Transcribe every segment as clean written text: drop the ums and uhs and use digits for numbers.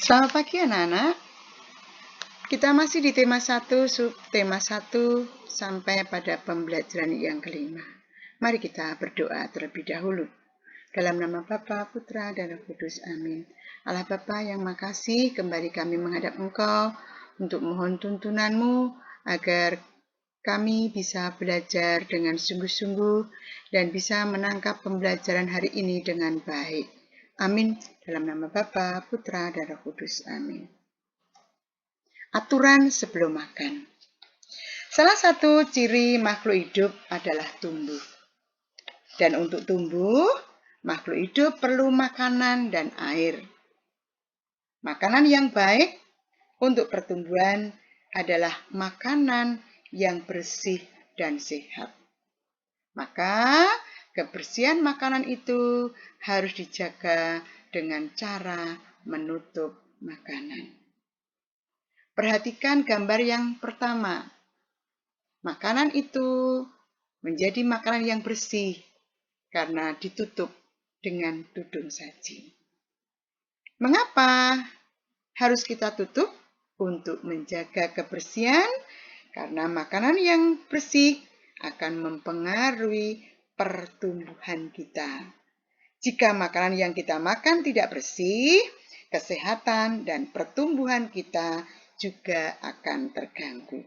Selamat pagi anak-anak. Kita masih di tema 1, subtema 1 sampai pada pembelajaran yang kelima. Mari kita berdoa terlebih dahulu. Dalam nama Bapa, Putra, dan Roh Kudus. Amin. Allah Bapa yang makasih, kembali kami menghadap Engkau untuk mohon tuntunan-Mu agar kami bisa belajar dengan sungguh-sungguh dan bisa menangkap pembelajaran hari ini dengan baik. Amin. Dalam nama Bapa, Putra, dan Roh Kudus. Amin. Aturan sebelum makan. Salah satu ciri makhluk hidup adalah tumbuh. Dan untuk tumbuh, makhluk hidup perlu makanan dan air. Makanan yang baik untuk pertumbuhan adalah makanan yang bersih dan sehat. Maka, kebersihan makanan itu harus dijaga dengan cara menutup makanan. Perhatikan gambar yang pertama. Makanan itu menjadi makanan yang bersih karena ditutup dengan tudung saji. Mengapa harus kita tutup? Untuk menjaga kebersihan, karena makanan yang bersih akan mempengaruhi pertumbuhan kita. Jika makanan yang kita makan tidak bersih, kesehatan dan pertumbuhan kita juga akan terganggu.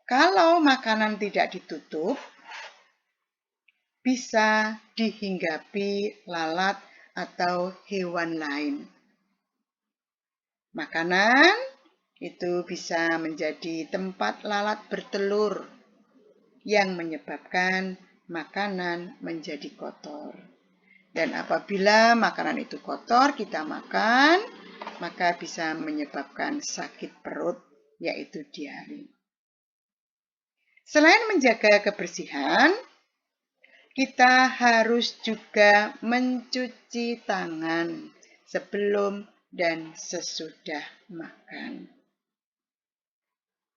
Kalau makanan tidak ditutup, bisa dihinggapi lalat atau hewan lain. Makanan itu bisa menjadi tempat lalat bertelur yang menyebabkan makanan menjadi kotor. Dan apabila makanan itu kotor, kita makan, maka bisa menyebabkan sakit perut, yaitu diare. Selain menjaga kebersihan, kita harus juga mencuci tangan sebelum dan sesudah makan,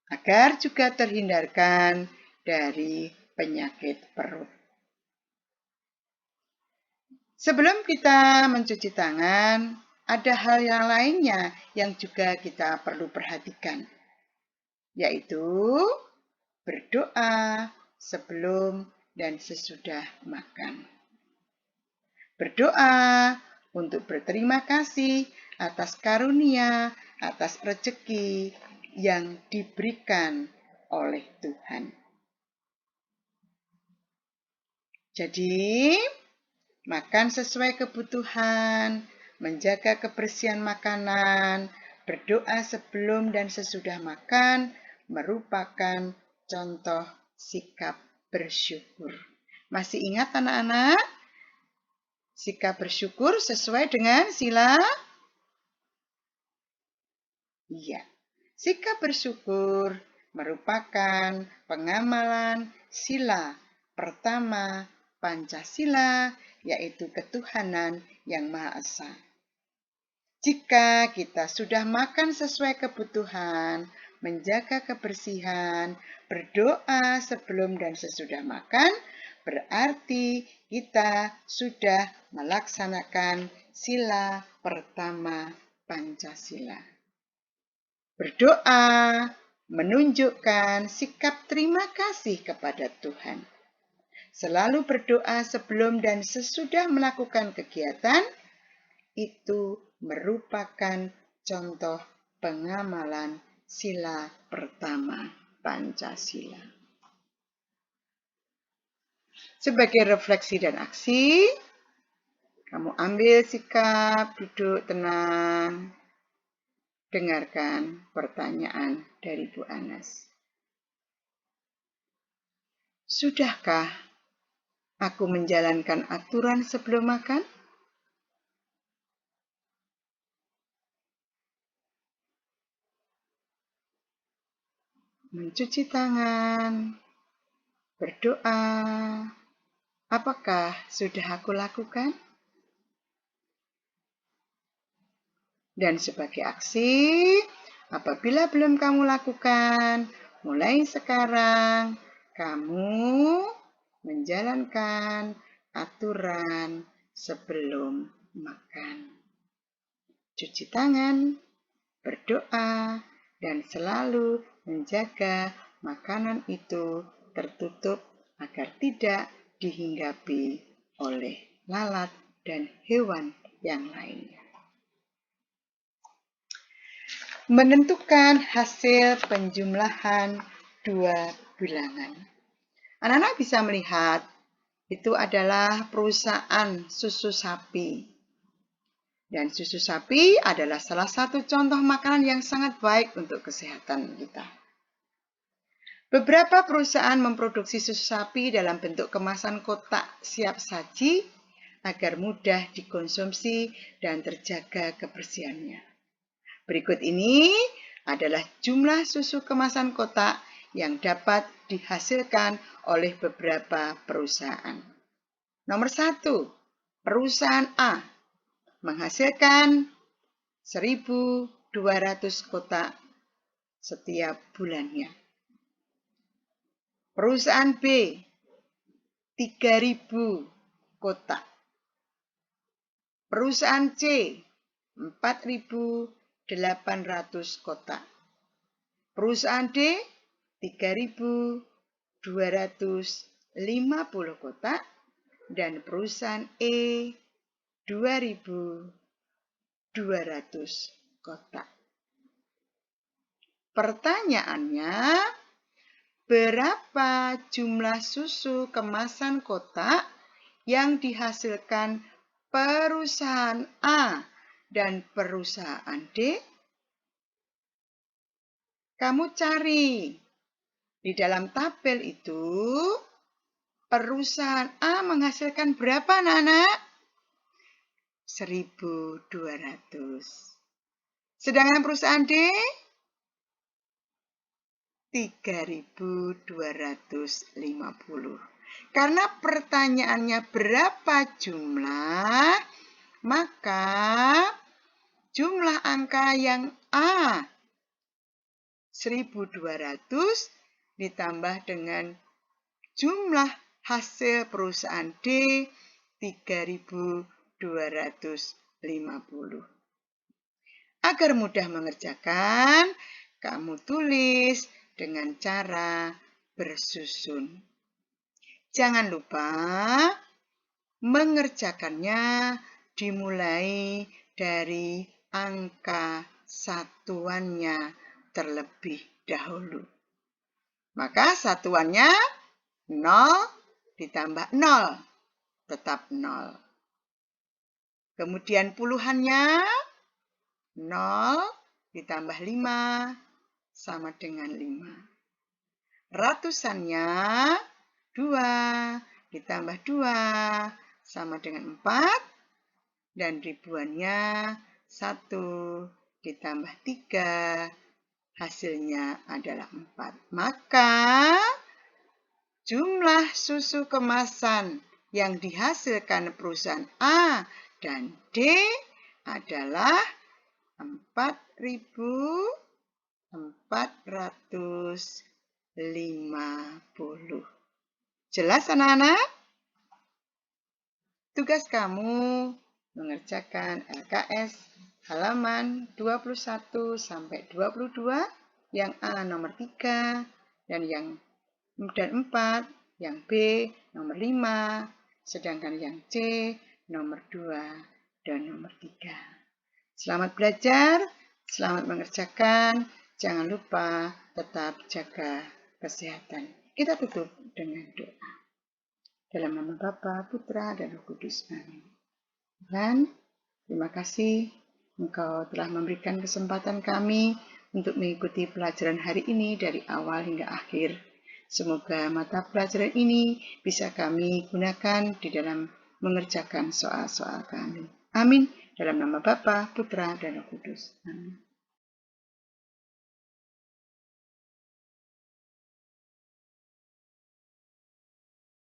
agar juga terhindarkan dari penyakit perut. Sebelum kita mencuci tangan, ada hal yang lainnya yang juga kita perlu perhatikan, yaitu berdoa sebelum dan sesudah makan. Berdoa untuk berterima kasih atas karunia, atas rezeki yang diberikan oleh Tuhan. Jadi, makan sesuai kebutuhan, menjaga kebersihan makanan, berdoa sebelum dan sesudah makan merupakan contoh sikap bersyukur. Masih ingat anak-anak? Sikap bersyukur sesuai dengan sila? Iya. Sikap bersyukur merupakan pengamalan sila pertama Pancasila, yaitu ketuhanan yang Maha Esa. Jika kita sudah makan sesuai kebutuhan, menjaga kebersihan, berdoa sebelum dan sesudah makan, berarti kita sudah melaksanakan sila pertama Pancasila. Berdoa menunjukkan sikap terima kasih kepada Tuhan. Selalu berdoa sebelum dan sesudah melakukan kegiatan, itu merupakan contoh pengamalan sila pertama Pancasila. Sebagai refleksi dan aksi, kamu ambil sikap, duduk tenang, dengarkan pertanyaan dari Bu Anas. Sudahkah aku menjalankan aturan sebelum makan? Mencuci tangan, berdoa, apakah sudah aku lakukan? Dan sebagai aksi, apabila belum kamu lakukan, mulai sekarang kamu menjalankan aturan sebelum makan. Cuci tangan, berdoa, dan selalu menjaga makanan itu tertutup agar tidak dihinggapi oleh lalat dan hewan yang lainnya. Menentukan hasil penjumlahan dua bilangan. Anak-anak bisa melihat itu adalah perusahaan susu sapi. Dan susu sapi adalah salah satu contoh makanan yang sangat baik untuk kesehatan kita. Beberapa perusahaan memproduksi susu sapi dalam bentuk kemasan kotak siap saji agar mudah dikonsumsi dan terjaga kebersihannya. Berikut ini adalah jumlah susu kemasan kotak yang dapat dihasilkan oleh beberapa perusahaan. Nomor 1, perusahaan A menghasilkan 1.200 kotak setiap bulannya. Perusahaan B, 3.000 kotak. Perusahaan C, 4.800 kotak. Perusahaan D, 3.250 kotak. Dan perusahaan E, 2.200 kotak. Pertanyaannya, berapa jumlah susu kemasan kotak yang dihasilkan perusahaan A dan perusahaan D? Kamu cari. Di dalam tabel itu, perusahaan A menghasilkan berapa, anak-anak? 1.200. Sedangkan perusahaan D, 3.250. Karena pertanyaannya berapa jumlah, maka jumlah angka yang A 1.200 ditambah dengan jumlah hasil perusahaan D 3.250. Agar mudah mengerjakan, kamu tulis dengan cara bersusun. Jangan lupa mengerjakannya dimulai dari angka satuannya terlebih dahulu. Maka satuannya 0 ditambah 0, tetap 0. Kemudian puluhannya 0 ditambah 5 sama dengan 5. Ratusannya 2 ditambah 2 sama dengan 4. Dan ribuannya 1 ditambah 3, hasilnya adalah 4. Maka jumlah susu kemasan yang dihasilkan perusahaan A dan D adalah 4.450. Jelas, anak-anak? Tugas kamu mengerjakan LKS halaman 21 sampai 22, yang A nomor 3 dan 4, yang B nomor 5, sedangkan yang C nomor 2 dan nomor 3. Selamat belajar, selamat mengerjakan. Jangan lupa tetap jaga kesehatan. Kita tutup dengan doa. Dalam nama Bapa, Putra, dan Roh Kudus. Amin. Tuhan, terima kasih Engkau telah memberikan kesempatan kami untuk mengikuti pelajaran hari ini dari awal hingga akhir. Semoga mata pelajaran ini bisa kami gunakan di dalam mengerjakan soal-soal kami. Amin. Dalam nama Bapa, Putra, dan Roh Kudus. Amin.